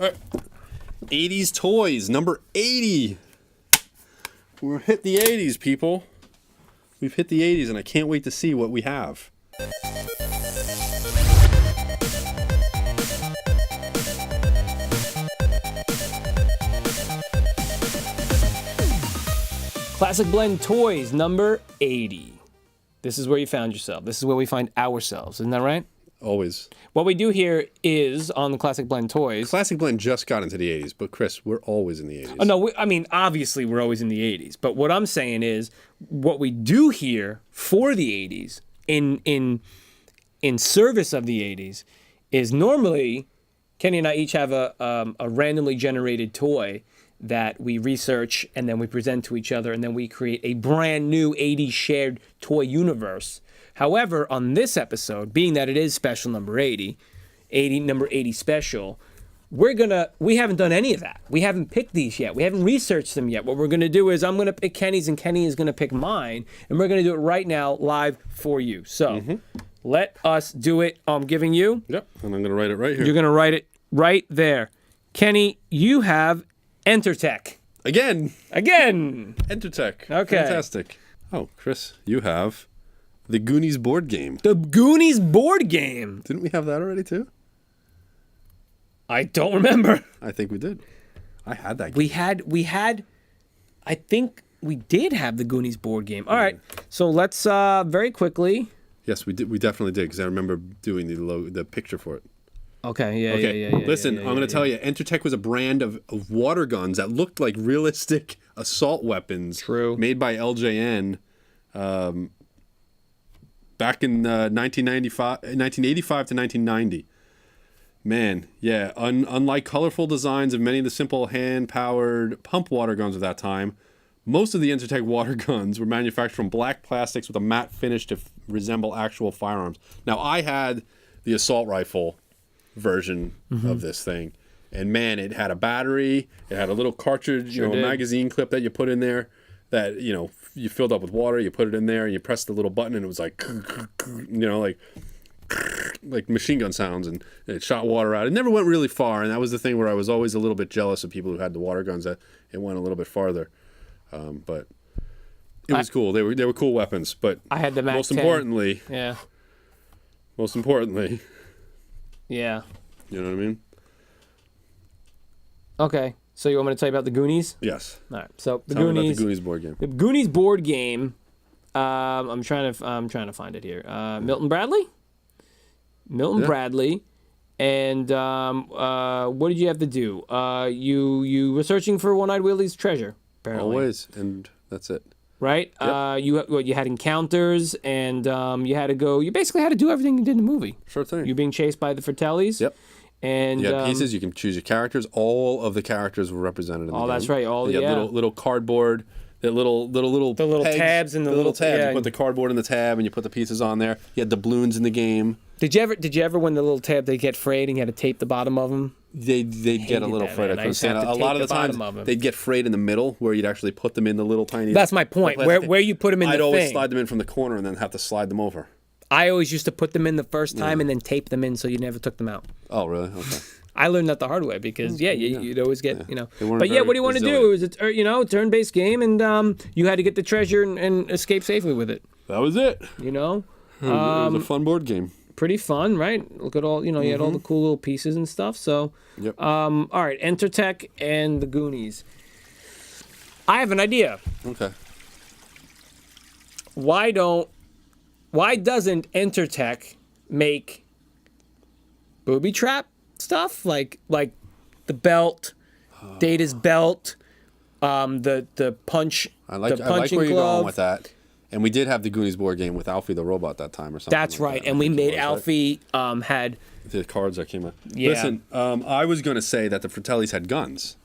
All right. 80s toys, number 80. We're hit the 80s, people. We've hit the 80s, and I can't wait to see what we have. Classic Blend Toys, number 80. This is where you found yourself. This is where we find ourselves. Isn't that right? Always. What we do here is, on the Classic Blend Toys... Classic Blend just got into the 80s, but Chris, we're always in the 80s. Oh, no, I mean, obviously we're always in the 80s. But what I'm saying is, what we do here for the 80s, in service of the 80s, is normally, Kenny and I each have a randomly generated toy that we research and then we present to each other, and then we create a brand new 80s shared toy universe. However, on this episode, being that it is special number 80, number 80 special, we haven't done any of that. We haven't picked these yet. We haven't researched them yet. What we're going to do is I'm going to pick Kenny's and Kenny is going to pick mine, and we're going to do it right now live for you. So let us do it. I'm giving you. Yep, and I'm going to write it right here. You're going to write it right there. Kenny, you have Entertech. Again. Entertech. Okay. Fantastic. Oh, Chris, you have the Goonies board game. The Goonies board game. Didn't we have that already too? I don't remember. I think we did. I had that game. We had, I think we did have the Goonies board game. All right, so let's very quickly. Yes, we did. We definitely did, because I remember doing the picture for it. Okay, yeah. Listen, I'm going to tell you, Entertech was a brand of water guns that looked like realistic assault weapons. True. Made by LJN back in 1985 to 1990. Man, yeah. Unlike colorful designs of many of the simple hand-powered pump water guns of that time, most of the Entertech water guns were manufactured from black plastics with a matte finish to resemble actual firearms. Now, I had the assault rifle version of this thing, and man, it had a battery, it had a little cartridge, a magazine clip that you put in there that you filled up with water, you put it in there and you press the little button and it was like like machine gun sounds, and it shot water out. It never went really far, and that was the thing where I was always a little bit jealous of people who had the water guns that it went a little bit farther, but it was cool. They were cool weapons, but I had the Mac most 10. importantly, yeah, you know what I mean? Okay, so you want me to tell you about the Goonies? Yes. All right. So the Tell me Goonies. about the Goonies board game. The Goonies board game. I'm trying to find it here. Milton Bradley. Bradley, and what did you have to do? You were searching for One-Eyed Willie's treasure. Apparently. Always, and that's it. Right. Yep. You had encounters, and you had to go. You basically had to do everything you did in the movie. Sure thing. You're being chased by the Fratellis. Yep. And you had pieces. You can choose your characters. All of the characters were represented in the game. Oh, that's right. You had little cardboard. The little pegs, tabs and the little tabs. Yeah. You put the cardboard in the tab and you put the pieces on there. You had doubloons in the game. Did you ever when the little tab they get frayed and you had to tape the bottom of them? They'd get a little frayed. I couldn't stand it. A lot of the times they'd get frayed in the middle where you'd actually put them in the little tiny. That's my point. Where you put them in I'd the always thing. slide them in from the corner and then have to slide them over. I always used to put them in the first time and then tape them in so you never took them out. Oh, really? Okay. I learned that the hard way because you'd always get But very what do you want to do? It was a turn-based game, and you had to get the treasure and escape safely with it. That was it. You know, it was a fun board game. Pretty fun, right? Look at all you had all the cool little pieces and stuff. So, yep. All right, Entertech and the Goonies. I have an idea. Okay. Why doesn't Entertech make booby trap stuff like the belt, Data's belt, the punch. I like where you're going with that. And we did have the Goonies board game with Alfie the robot that time or something. That's right, and we made Alfie had the cards that came out. Yeah. Listen, I was going to say that the Fratellis had guns.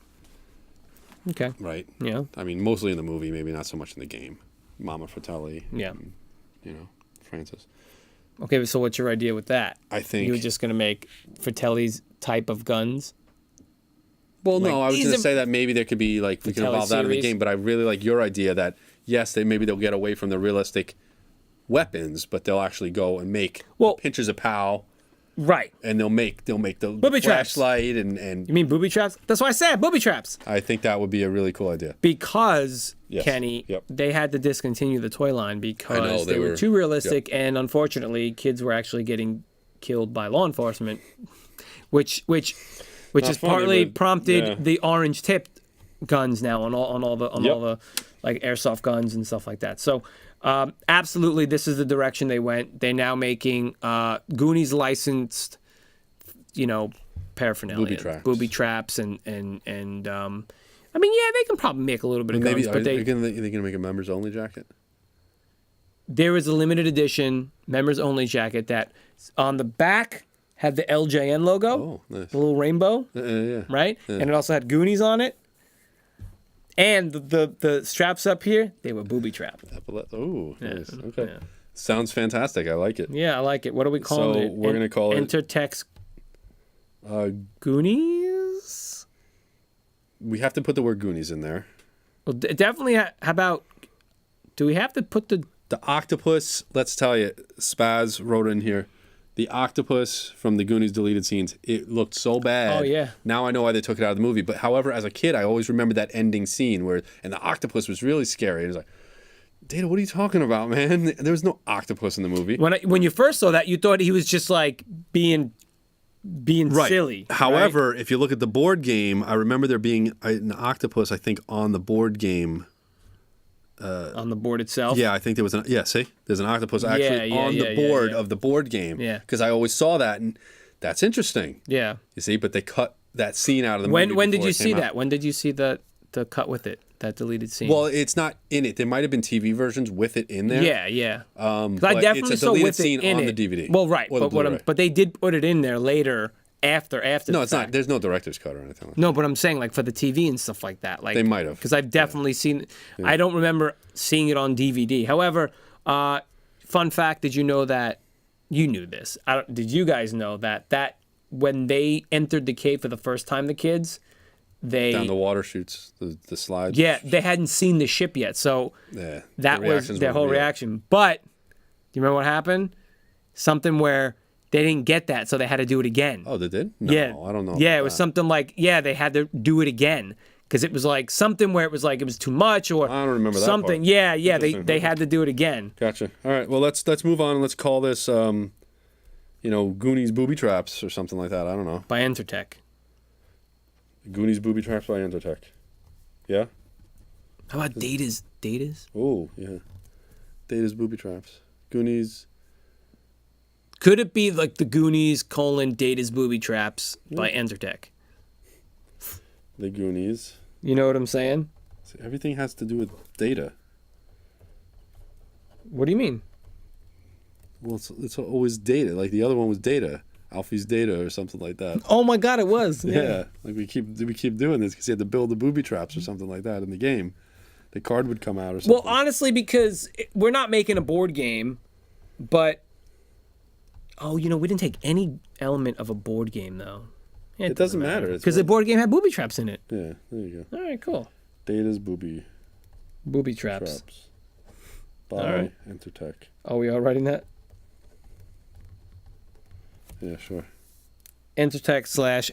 Okay. Right. Yeah. I mean, mostly in the movie, maybe not so much in the game. Mama Fratelli. Yeah. And, Francis. Okay, so what's your idea with that? I think you were just gonna make Fratelli's type of guns. Well, no, I was going to say that maybe there could be we can evolve that in the game, but I really like your idea that yes, they'll get away from the realistic weapons, but they'll actually go and make pinches of POW Right. And they'll make the Booby traps. flashlight and You mean booby traps? That's why I said booby traps. I think that would be a really cool idea. Because, Yes. Kenny, Yep. they had to discontinue the toy line because they they were were- too realistic, and unfortunately, kids were actually getting killed by law enforcement, which has funny, partly but, prompted yeah. the orange tipped guns now on all the like airsoft guns and stuff like that. So absolutely, this is the direction they went. They're now making Goonies licensed, paraphernalia, booby traps, and I mean, yeah, they can probably make a little bit of maybe guns, but are they gonna make a members only jacket? there is a limited edition members only jacket that on the back had the LJN logo, Oh, nice. the little rainbow, Yeah. right? Yeah. And it also had Goonies on it. And the straps up here, they were booby trap. Oh, nice. Okay. Yeah. Sounds fantastic. I like it. Yeah, I like it. What are we calling it? We're gonna call it Entertech Uh, Goonies? we have to put the word Goonies in there. Well, definitely. How about? Do we have to put the? The octopus. Let's tell you, Spaz wrote in here. The octopus from the Goonies deleted scenes. It looked so bad. Oh, yeah. Now I know why they took it out of the movie. But however, as a kid, I always remember that ending scene and the octopus was really scary. It was like, Data, what are you talking about, man? There was no octopus in the movie. When you first saw that, you thought he was just like being silly. However, right? if you look at the board game, I remember there being an octopus, I think, on the board game. On the board itself. Yeah, I think there was see? There's an octopus actually on the board of the board game. Yeah. Because I always saw that, and that's interesting. Yeah. You see, but they cut that scene out of the movie. When did before you it see came that? out. When did you see the cut with it? That deleted scene. Well, it's not in it. There might have been TV versions with it in there. Yeah. But I definitely it's a saw deleted with scene it in on it. the DVD. Well, right, or the Blu-ray. but they did put it in there later after. No, the it's not. fact. There's no director's cut or anything like that. No, but I'm saying like for the TV and stuff like that. Like They might have. because I've definitely seen. I don't remember seeing it on DVD. However, fun fact: did you know that? You knew this. Did you guys know that when they entered the cave for the first time, the kids, Down the water chutes, the slides. yeah, they hadn't seen the ship yet, so Yeah. that The was reactions their were whole real. reaction. But do you remember what happened? Something where they didn't get that, so they had to do it again. Oh, they did? No, Yeah, I don't know. Yeah, about it was that. something like they had to do it again because it was like something where it was like it was too much or I don't remember that something. part. Yeah, they Interesting. had to do it again. Gotcha. All right. Well, let's move on and let's call this, Goonies booby traps or something like that. I don't know. By Entertech. Goonies booby traps by Entertech. Yeah. How about Data's? Oh, yeah. Data's booby traps. Goonies. Could it be like the Goonies : Data's booby traps by Entertech? The Goonies. You know what I'm saying? See, everything has to do with data. What do you mean? Well, it's always data. Like the other one was data. Alfie's data or something like that. Oh my God, it was. Yeah. Like we keep doing this because you had to build the booby traps or something like that in the game. The card would come out or something. Well, honestly, because we're not making a board game, but we didn't take any element of a board game though. Yeah, it doesn't matter. because the board game had booby traps in it. Yeah, there you go. All right, cool. Data's booby Booby traps. traps. By All right. Entertech. Oh, we are writing that? Yeah, sure. Entertech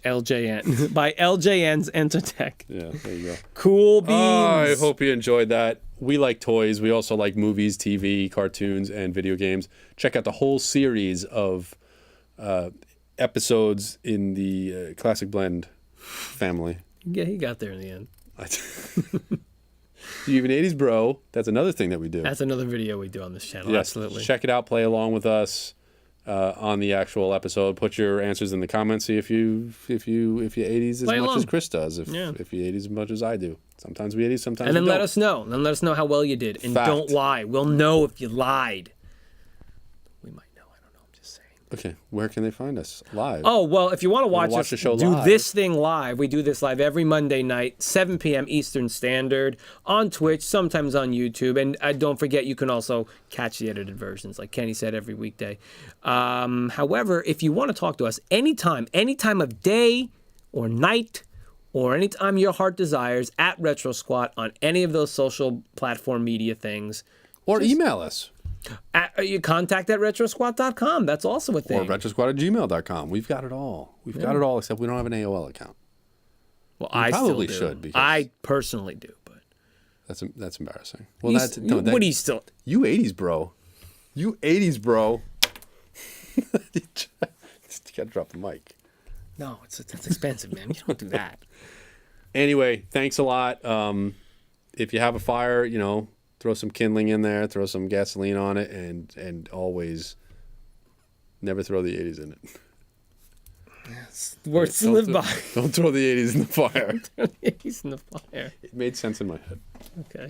/ LJN by LJN's Entertech. Yeah, there you go. Cool beans. I hope you enjoyed that. We like toys. We also like movies, TV, cartoons, and video games. Check out the whole series of episodes in the Classic Blend family. Yeah, he got there in the end. Do you have an 80s bro? That's another thing that we do. That's another video we do on this channel. Yes, Absolutely. check it out. Play along with us on the actual episode. Put your answers in the comments. See if you 80s as Play much along. as Chris does. If you 80s as much as I do. Sometimes we 80s, sometimes And then we let don't. us know. Then let us know how well you did. And Fact. don't lie. We'll know if you lied. We might know. I don't know. I'm just saying. Okay, where can they find us? Live. Oh, well, if you want to watch watch us the show do live. this thing live, we do this live every Monday night, 7 p.m. Eastern Standard, on Twitch, sometimes on YouTube. And don't forget, you can also catch the edited versions, like Kenny said, every weekday. However, if you want to talk to us anytime of day or night, or anytime your heart desires, at Retro Squat on any of those social platform media things. Or email us. You contact at retrosquad.com. That's also a thing. Or retrosquad@gmail.com. We've got it all. We've got it all, except we don't have an AOL account. Well, We I probably still do. should, because- I personally do, but That's embarrassing. Well, what do you still? You 80s, bro. You 80s, bro. You gotta drop the mic. No, that's expensive, man. You don't do that. Anyway, thanks a lot. If you have a fire, throw some kindling in there, throw some gasoline on it, and always never throw the 80s in it. It's words to live by. Don't throw the 80s in the fire. He's in the fire. It made sense in my head. Okay.